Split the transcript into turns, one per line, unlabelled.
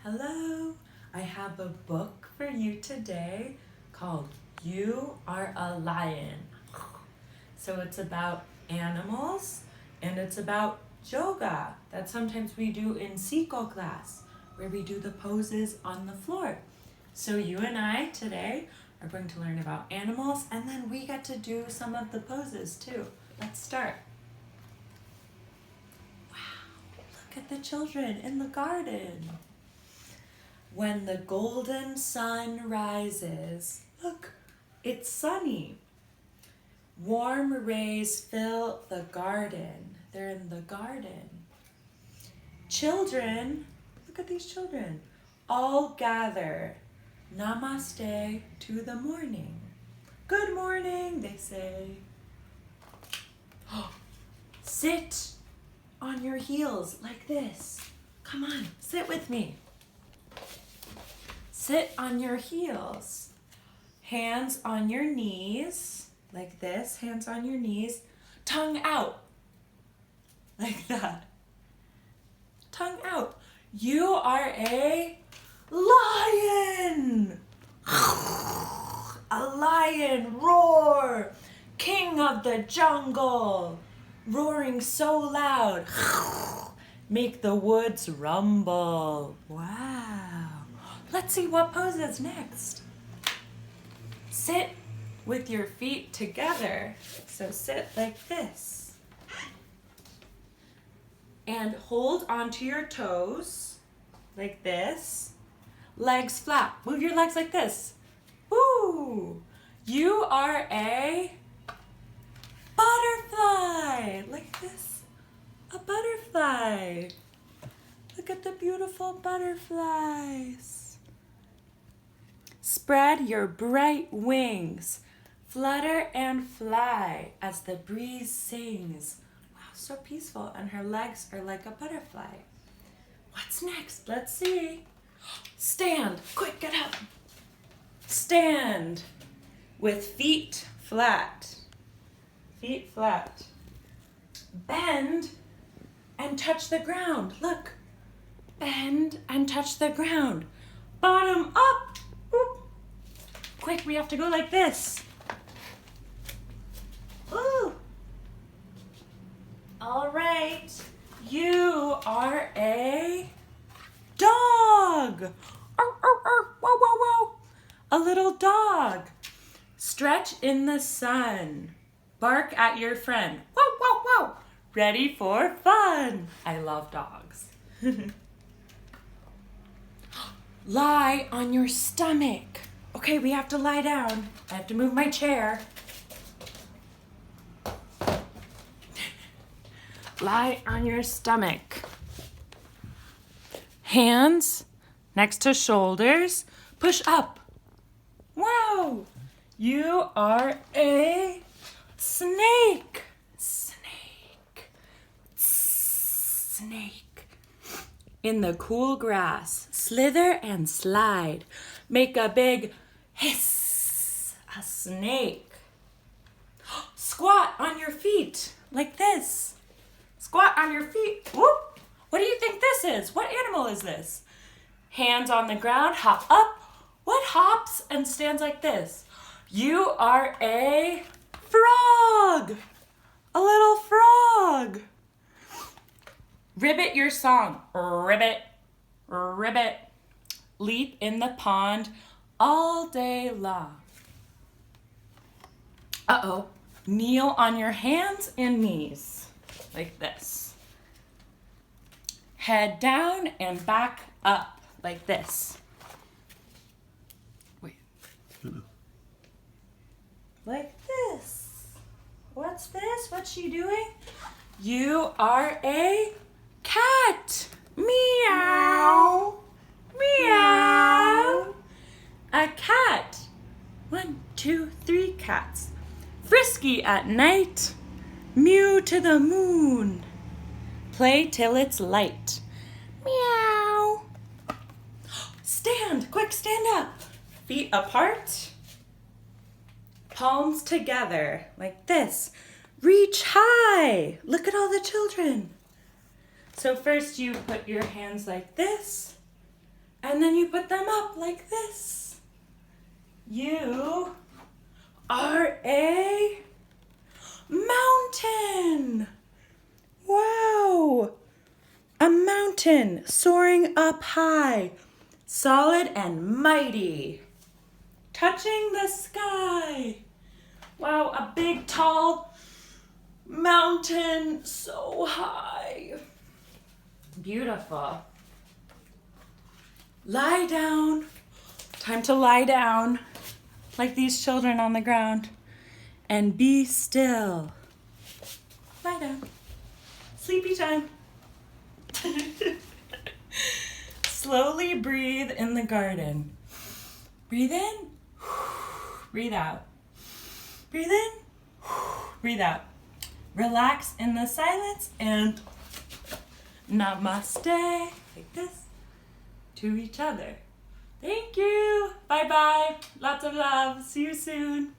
Hello, I have a book for you today called You Are a Lion. So it's about animals and it's about yoga that sometimes we do in Siko class where we do the poses on the floor. So you and I today are going to learn about animals and then we get to do some of the poses too. Let's start. Wow, look at the children in the garden. When the golden sun rises, look, it's sunny. Warm rays fill the garden. They're in the garden. Children, look at these children, all gather. Namaste to the morning. Good morning, they say. Sit on your heels like this. Come on, sit with me. Sit on your heels. Hands on your knees, like this. Hands on your knees. Tongue out, like that. Tongue out. You are a lion. A lion, roar. King of the jungle, roaring so loud. Make the woods rumble. Wow. Let's see what pose is next. Sit with your feet together. So sit like this. And hold onto your toes like this. Legs flat. Move your legs like this. Woo! You are a butterfly. Like this. A butterfly. Look at the beautiful butterflies. Spread your bright wings. Flutter and fly as the breeze sings. Wow, so peaceful. And her legs are like a butterfly. What's next? Let's see. Stand. Quick, get up. Stand with feet flat. Feet flat. Bend and touch the ground. Look. Bend and touch the ground. Bottom up. Whoop. Quick, we have to go like this. Ooh. All right. You are a dog. Arr, arr, arr. Whoa, whoa, whoa. A little dog. Stretch in the sun. Bark at your friend. Whoa, whoa, whoa. Ready for fun. I love dogs. Lie on your stomach. Okay, we have to lie down. I have to move my chair. Lie on your stomach. Hands next to shoulders. Push up. Wow. You are a snake. Snake. Snake. In the cool grass, slither and slide. Make a big hiss. A snake. Squat on your feet like this. Squat on your feet. Whoop. What do you think this is? What animal is this? Hands on the ground, hop up. What hops and stands like this? You are a frog. A little frog. Ribbit your song. Ribbit, ribbit. Leap in the pond all day long. Uh-oh. Kneel on your hands and knees like this. Head down and back up like this. Wait. Like this. What's this? What's she doing? You are a cat. Meow. Meow. A cat. 1, 2, 3 cats. Frisky at night. Mew to the moon. Play till it's light. Meow. Stand. Quick, stand up. Feet apart. Palms together like this. Reach high. Look at all the children. So first you put your hands like this And then you put them up like this. You are a mountain. Wow. A mountain soaring up high, solid and mighty, touching the sky. Wow, a big, tall mountain so high. Beautiful. Lie down. Time to lie down like these children on the ground and be still. Lie down. Sleepy time. Slowly breathe in the garden. Breathe in, breathe out. Breathe in, breathe out. Relax in the silence and namaste, like this, to each other. Thank you. Bye-bye. Lots of love. See you soon.